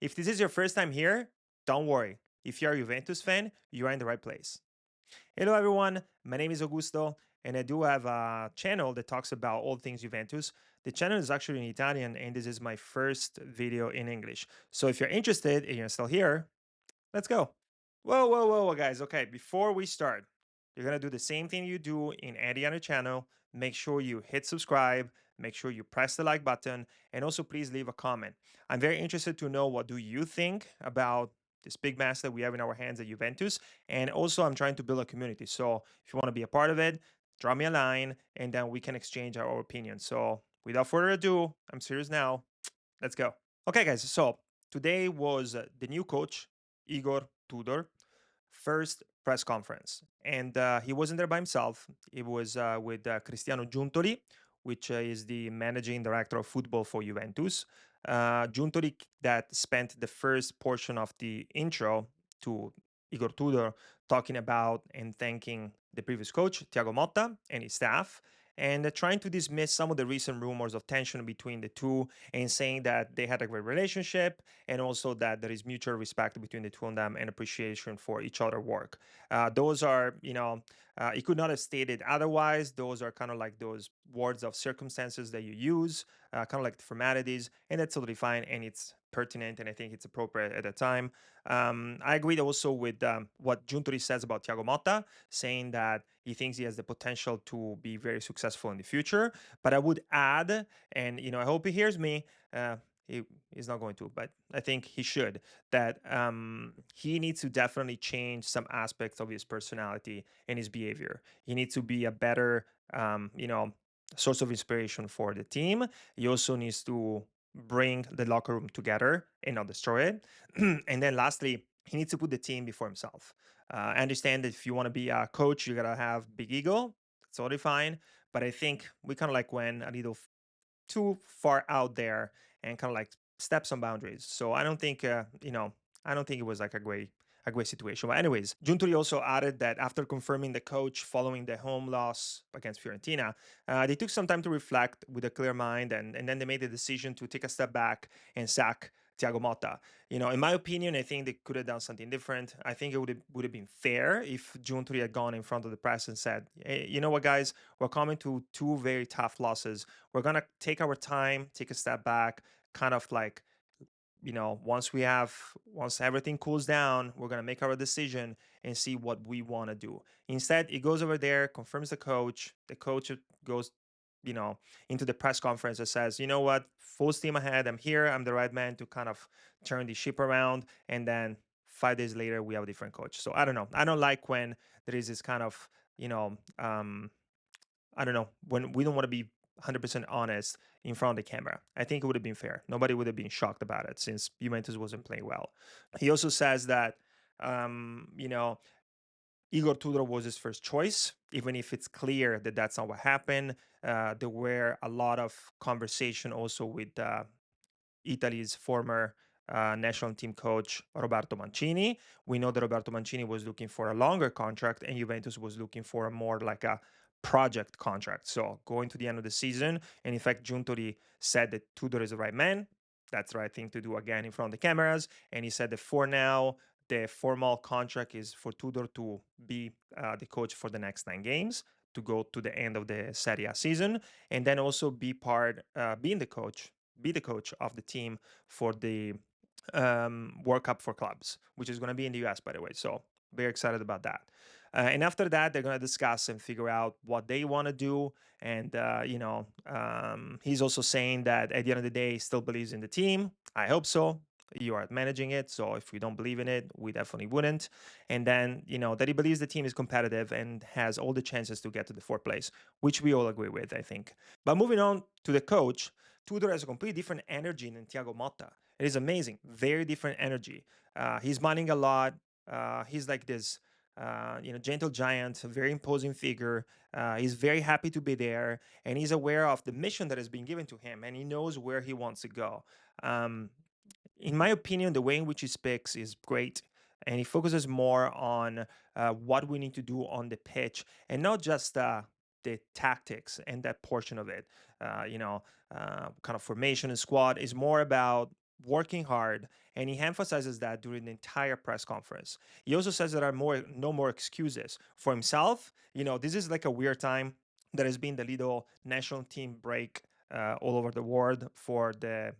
If this is your first time here, don't worry. If you're a Juventus fan, you are in the right place. Hello, everyone. My name is Augusto, and I do have a channel that talks about all things Juventus. The channel is actually in Italian, and this is my first video in English. So if you're interested and you're still here, let's go. Whoa, whoa, whoa, guys. Okay, before we start, you're going to do the same thing you do in any other channel. Make sure you hit subscribe, make sure you press the like button, and also please leave a comment. I'm very interested to know what do you think about this big mess that we have in our hands at Juventus. And also, I'm trying to build a community. So if you want to be a part of it, drop me a line and then we can exchange our opinions. So without further ado, I'm serious now. Let's go. Okay, guys. So today was the new coach, Igor Tudor, first press conference. And he wasn't there by himself. He was with Cristiano Giuntoli, which is the managing director of football for Juventus. Giuntoli that spent the first portion of the intro to Igor Tudor talking about and thanking the previous coach, Thiago Motta, and his staff, and trying to dismiss some of the recent rumors of tension between the two and saying that they had a great relationship and also that there is mutual respect between the two of them and appreciation for each other work. Those are, he could not have stated otherwise. Those are kind of like those words of circumstances that you use, kind of like the formalities, and that's totally fine and it's pertinent and I think it's appropriate at the time. I agreed also with what Giuntoli says about Thiago Motta, saying that he thinks he has the potential to be very successful in the future. But I would add, and I hope he hears me. He's not going to, but I think he should. That he needs to definitely change some aspects of his personality and his behavior. He needs to be a better, source of inspiration for the team. He also needs to bring the locker room together and not destroy it. And then lastly, he needs to put the team before himself. I understand that if you want to be a coach, you gotta have big ego. That's totally fine. But I think we kind of like went a little too far out there and kind of like step some boundaries. So I don't think, I don't think it was like a great situation. But anyways, Giuntoli also added that after confirming the coach following the home loss against Fiorentina, they took some time to reflect with a clear mind, and then they made the decision to take a step back and sack Thiago Motta. In my opinion, I think they could have done something different. I think it would have been fair if Giuntoli had gone in front of the press and said, hey, you know what, guys, we're coming to two very tough losses. We're gonna take our time, take a step back, kind of like once everything cools down, we're gonna make our decision and see what we want to do. Instead, he goes over there, confirms the coach goes into the press conference and says, you know what, full steam ahead, I'm here, I'm the right man to kind of turn the ship around. And then 5 days later we have a different coach. So I don't know, I don't like when there is this kind of I don't know, when we don't want to be 100% honest in front of the camera. I think it would have been fair. Nobody would have been shocked about it since Juventus wasn't playing well. He also says that, um, you know, Igor Tudor was his first choice, even if it's clear that that's not what happened. There were a lot of conversation also with Italy's former national team coach Roberto Mancini. We know that Roberto Mancini was looking for a longer contract, and Juventus was looking for a more like a project contract. So going to the end of the season, and in fact, Giuntoli said that Tudor is the right man. That's the right thing to do again in front of the cameras. And he said that for now, the formal contract is for Tudor to be the coach for the next 9 games to go to the end of the Serie A season, and then also be the coach of the team for the World Cup for clubs, which is going to be in the US, by the way. So very excited about that. And after that, they're going to discuss and figure out what they want to do. And, he's also saying that at the end of the day, he still believes in the team. I hope so. You are managing it. So if we don't believe in it, we definitely wouldn't. And then, that he believes the team is competitive and has all the chances to get to the fourth place, which we all agree with, I think. But moving on to the coach, Tudor has a completely different energy than Thiago Motta. It is amazing. Very different energy. He's smiling a lot. He's like this, gentle giant, a very imposing figure. He's very happy to be there, and he's aware of the mission that has been given to him, and he knows where he wants to go. Um, in my opinion, the way in which he speaks is great, and he focuses more on what we need to do on the pitch, and not just the tactics and that portion of it. Kind of formation and squad is more about working hard, and he emphasizes that during the entire press conference. He also says there are no more excuses for himself. This is like a weird time. There has been the little national team break all over the world for the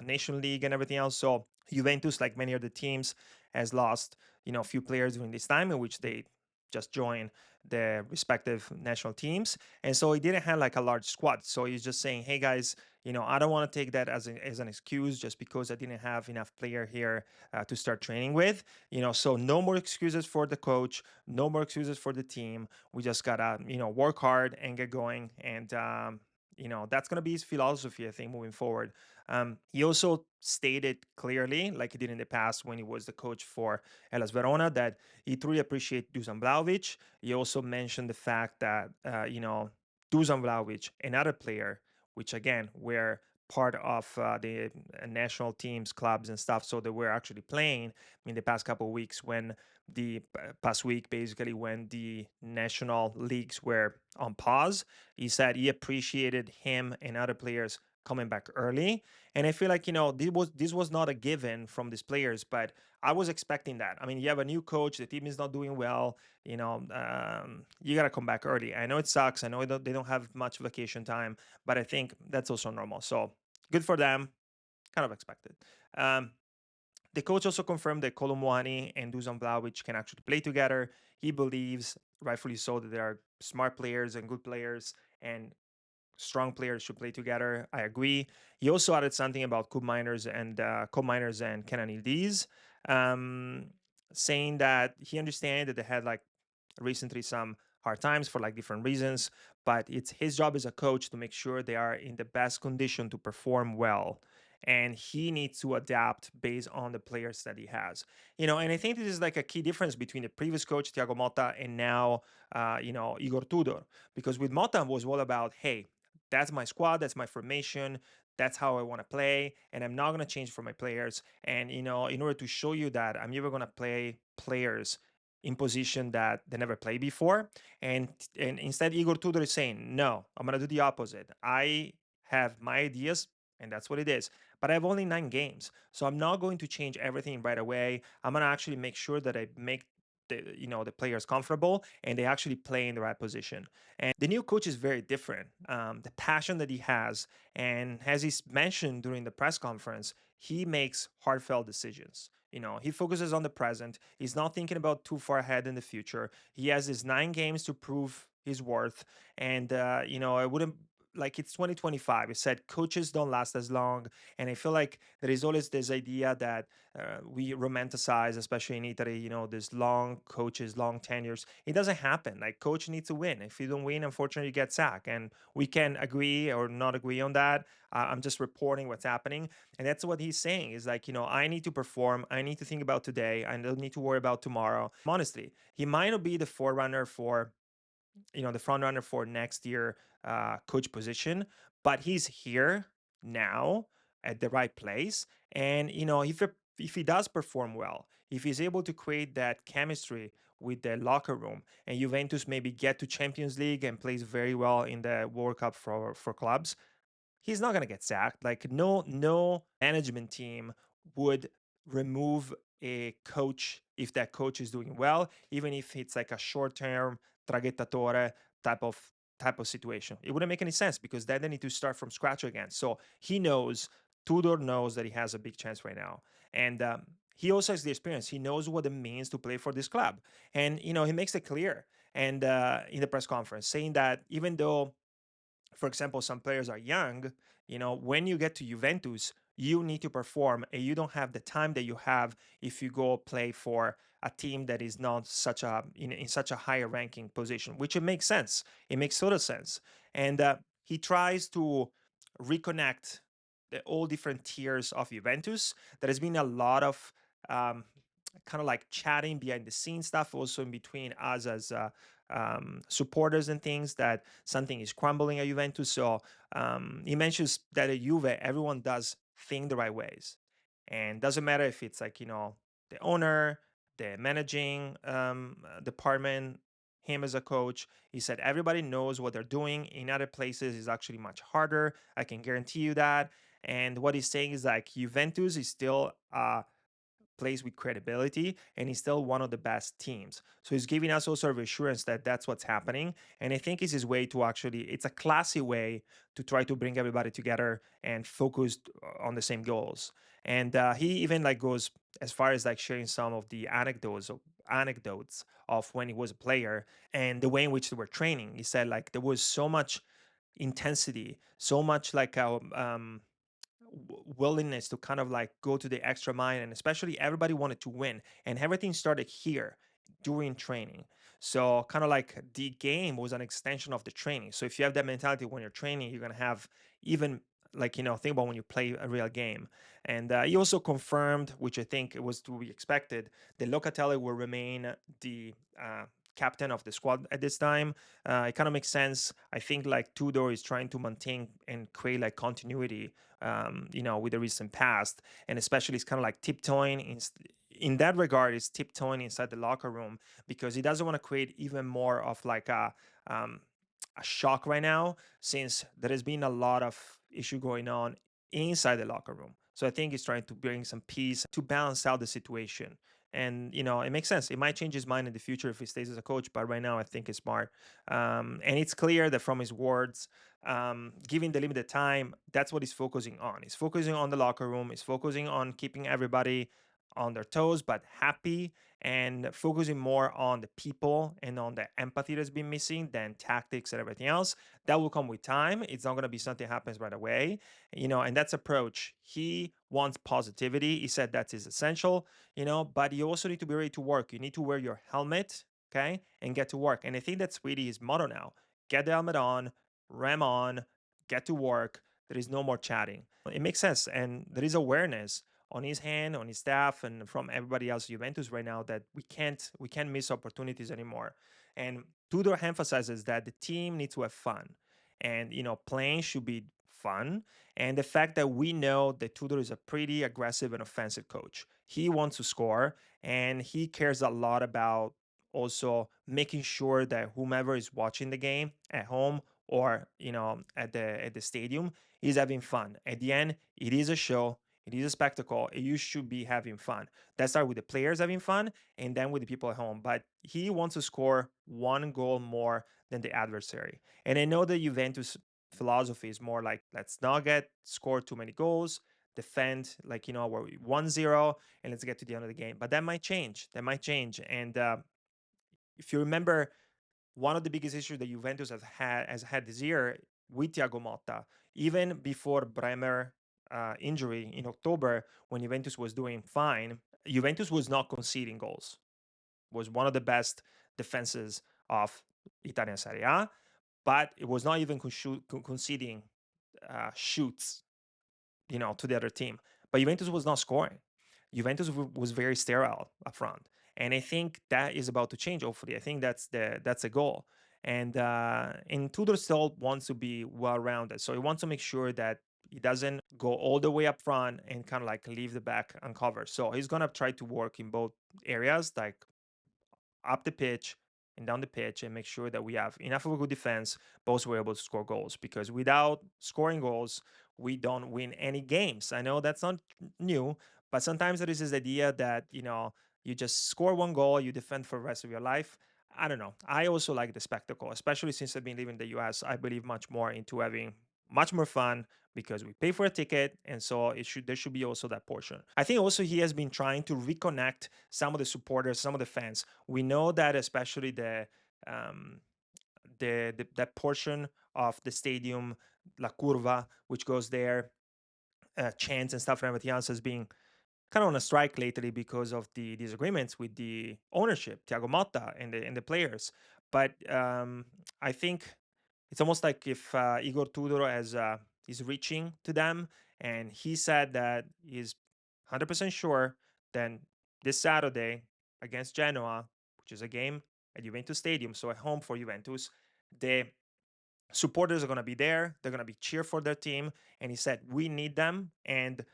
Nation League and everything else. So Juventus, like many other teams, has lost a few players during this time in which they just joined the respective national teams, and so he didn't have like a large squad. So he's just saying, "Hey guys, I don't want to take that as an excuse just because I didn't have enough player here to start training with. So no more excuses for the coach, no more excuses for the team. We just gotta work hard and get going, and that's gonna be his philosophy, I think, moving forward." He also stated clearly, like he did in the past when he was the coach for Hellas Verona, that he truly appreciates Dusan Vlahovic. He also mentioned the fact that Dusan Vlahovic, another player, which again were part of the national teams, clubs, and stuff. So they were actually playing in the past couple of weeks when the past week, basically, when the national leagues were on pause. He said he appreciated him and other players coming back early. And I feel like, this was not a given from these players, but I was expecting that. I mean, you have a new coach, the team is not doing well, you got to come back early. I know it sucks. I know they don't have much vacation time, but I think that's also normal. So good for them. Kind of expected. Um, the coach also confirmed that Kolomwani and Dusan Vlahovic can actually play together. He believes, rightfully so, that they are smart players and good players, and strong players should play together. I agree. He also added something about Cobb Miners and Kenan Ildiz, um, saying that he understands that they had like recently some hard times for like different reasons, but it's his job as a coach to make sure they are in the best condition to perform well. And he needs to adapt based on the players that he has. And I think this is like a key difference between the previous coach, Thiago Motta, and now, Igor Tudor. Because with Motta, it was all about, hey, that's my squad, that's my formation, that's how I want to play, and I'm not going to change for my players. And, in order to show you that, I'm never going to play players in position that they never played before. And instead, Igor Tudor is saying, no, I'm gonna do the opposite. I have my ideas, and that's what it is. But I have only 9 games, so I'm not going to change everything right away. I'm gonna actually make sure that I make the players comfortable and they actually play in the right position. And the new coach is very different. The passion that he has, and as he mentioned during the press conference, he makes heartfelt decisions. He focuses on the present. He's not thinking about too far ahead in the future. He has his 9 games to prove his worth. And, I wouldn't like it's 2025. It said coaches don't last as long. And I feel like there is always this idea that we romanticize, especially in Italy, this long coaches, long tenures. It doesn't happen. Like, coach needs to win. If you don't win, unfortunately, you get sacked. And we can agree or not agree on that. I'm just reporting what's happening. And that's what he's saying is like, I need to perform. I need to think about today. I don't need to worry about tomorrow. Honestly, he might not be the forerunner for, the front runner for next year coach position, but he's here now at the right place. And, if he does perform well, if he's able to create that chemistry with the locker room, and Juventus maybe get to Champions League and plays very well in the World Cup for clubs, he's not going to get sacked. Like, no management team would remove a coach if that coach is doing well, even if it's like a short-term traghettatore type of type of situation. It wouldn't make any sense because then they need to start from scratch again. So he knows, Tudor knows that he has a big chance right now. And he also has the experience. He knows what it means to play for this club. And, he makes it clear. And in the press conference, saying that even though, for example, some players are young, when you get to Juventus, you need to perform, and you don't have the time that you have if you go play for a team that is not such a in such a higher ranking position, which it makes sense. It makes total sense. And he tries to reconnect all different tiers of Juventus. There has been a lot of um, kind of like chatting behind the scenes stuff also in between us as supporters and things, that something is crumbling at Juventus. So he mentions that at Juve, everyone does things the right ways. And doesn't matter if it's like, the owner, the managing department, him as a coach. He said everybody knows what they're doing. In other places, it's actually much harder. I can guarantee you that. And what he's saying is like Juventus is still plays with credibility and he's still one of the best teams. So he's giving us also a reassurance that that's what's happening. And I think it's his way to actually, it's a classy way to try to bring everybody together and focused on the same goals. And he even like goes as far as like sharing some of the anecdotes of when he was a player and the way in which they were training. He said like there was so much intensity, so much like willingness to kind of like go to the extra mile, and especially everybody wanted to win, and everything started here during training. So kind of like the game was an extension of the training. So if you have that mentality when you're training, you're gonna have even like think about when you play a real game. And he also confirmed, which I think it was to be expected, that Locatelli will remain the captain of the squad at this time. It kind of makes sense. I think like Tudor is trying to maintain and create like continuity, with the recent past, and especially it's kind of like tiptoeing in that regard. Is tiptoeing inside the locker room because he doesn't want to create even more of like a shock right now, since there has been a lot of issue going on inside the locker room. So I think he's trying to bring some peace to balance out the situation. And it makes sense. It might change his mind in the future if he stays as a coach, but right now I think it's smart. And it's clear that from his words, given the limited time, that's what he's focusing on. He's focusing on the locker room. He's focusing on keeping everybody on their toes, but happy, and focusing more on the people and on the empathy that's been missing than tactics and everything else. That will come with time. It's not going to be something that happens right away, and that's approach. He wants positivity. He said that is essential, but you also need to be ready to work. You need to wear your helmet, okay, and get to work. And I think that's really his motto now. Get the helmet on, ram on, get to work. There is no more chatting. It makes sense. And there is awareness on his hand, on his staff, and from everybody else at Juventus right now that we can't miss opportunities anymore. And Tudor emphasizes that the team needs to have fun. And playing should be fun. And the fact that we know that Tudor is a pretty aggressive and offensive coach. He wants to score and he cares a lot about also making sure that whomever is watching the game at home or at the stadium is having fun. At the end, it is a show, it is a spectacle. You should be having fun. That starts with the players having fun and then with the people at home. But he wants to score one goal more than the adversary. And I know the Juventus philosophy is more like let's not get scored too many goals, defend like we're 1-0, and let's get to the end of the game. But that might change. That might change. And if you remember, one of the biggest issues that Juventus has had this year with Thiago Motta, even before Bremer injury in October, when Juventus was doing fine, Juventus was not conceding goals. Was one of the best defenses of Italian Serie A, but it was not even conceding shoots, to the other team. But Juventus was not scoring. Juventus was very sterile up front, and I think that is about to change. Hopefully, I think that's a goal. And Tudor still wants to be well rounded, so he wants to make sure that he doesn't go all the way up front and kind of like leave the back uncovered. So he's gonna try to work in both areas, like up the pitch and down the pitch, and make sure that we have enough of a good defense, both were able to score goals. Because without scoring goals, we don't win any games. I know that's not new, but sometimes there is this idea that you just score one goal, you defend for the rest of your life. I don't know. I also like the spectacle, especially since I've been living in the US. I believe much more into having much more fun because we pay for a ticket, and so there should be also that portion. I think also he has been trying to reconnect some of the supporters, some of the fans. We know that especially um, that portion of the stadium, La Curva, which goes there, chants and stuff and everything else has been kind of on a strike lately because of the disagreements with the ownership, Thiago Motta, and the players. But I think it's almost like if Igor Tudor is reaching to them, and he said that he's 100% sure that this Saturday against Genoa, which is a game at Juventus Stadium, so at home for Juventus, the supporters are going to be there. They're going to be cheer for their team, and he said we need them, and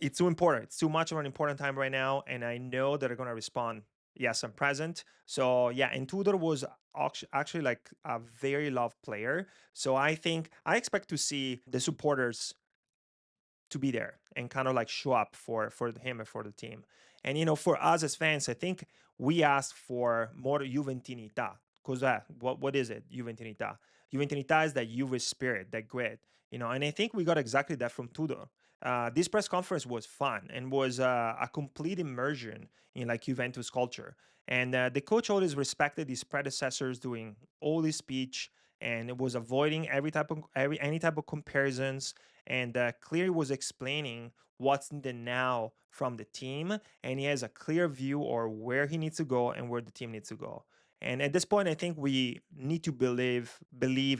it's too important. It's too much of an important time right now, and I know that they're gonna respond. Yes, I'm present. So yeah, and Tudor was actually like a very loved player. So I think I expect to see the supporters to be there and kind of like show up for him and for the team. And for us as fans, I think we asked for more Juventinità. Cos'è? What is it? Juventinità. Juventinità is that Juve spirit, that grit. And I think we got exactly that from Tudor. This press conference was fun and was a complete immersion in like Juventus culture. And the coach always respected his predecessors doing all his speech, and it was avoiding any type of comparisons, and clearly was explaining what's in the now from the team, and he has a clear view or where he needs to go and where the team needs to go. And at this point, I think we need to believe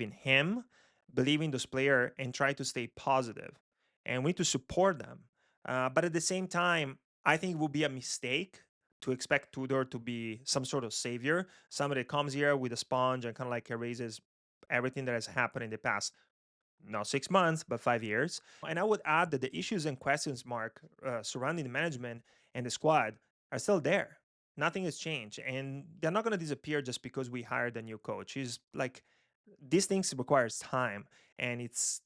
in him, believe in those players, and try to stay positive. And we need to support them. But at the same time, I think it would be a mistake to expect Tudor to be some sort of savior, somebody that comes here with a sponge and kind of like erases everything that has happened in the past, not 6 months, but 5 years. And I would add that the issues and questions mark surrounding the management and the squad are still there. Nothing has changed, and they're not going to disappear just because we hired a new coach. He's like, these things requires time, and it's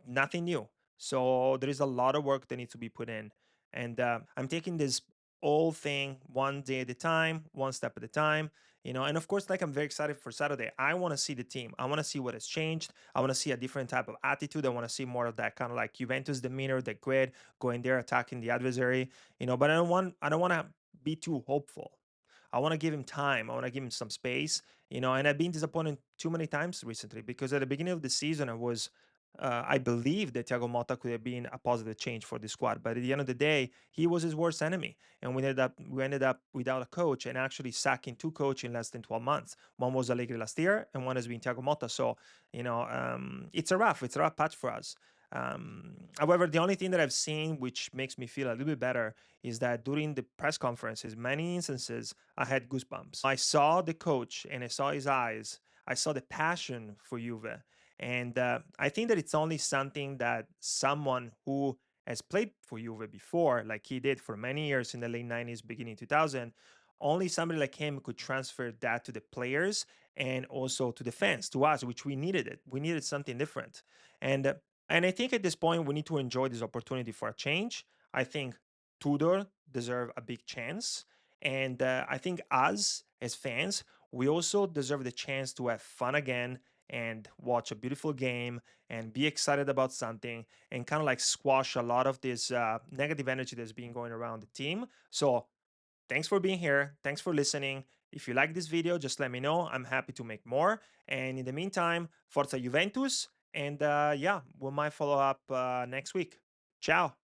nothing new. So there is a lot of work that needs to be put in, and I'm taking this whole thing one day at a time, one step at a time. And of course, like, I'm very excited for Saturday. I want to see the team. I want to see what has changed. I want to see a different type of attitude. I want to see more of that kind of like Juventus demeanor, the grit, going there, attacking the adversary. But I don't want to be too hopeful. I want to give him time. I want to give him some space. And I've been disappointed too many times recently, because at the beginning of the season, I believe that Thiago Motta could have been a positive change for the squad, but at the end of the day, he was his worst enemy, and we ended up without a coach, and actually sacking two coaches in less than 12 months. One was Allegri last year, and one has been Thiago Motta. So it's a rough patch for us. However, the only thing that I've seen which makes me feel a little bit better is that during the press conferences, many instances, I had goosebumps. I saw the coach and I saw his eyes. I saw the passion for Juve. And I think that it's only something that someone who has played for Juve before, like he did for many years in the late 90s, beginning 2000, only somebody like him could transfer that to the players and also to the fans, to us, which we needed it. We needed something different. And and I think at this point we need to enjoy this opportunity for a change. I think Tudor deserve a big chance, and I think us as fans, we also deserve the chance to have fun again and watch a beautiful game and be excited about something, and kind of like squash a lot of this negative energy that's been going around the team. So thanks for being here. Thanks for listening. If you like this video, just let me know. I'm happy to make more. And in the meantime, Forza Juventus. And yeah, we might follow up next week. Ciao.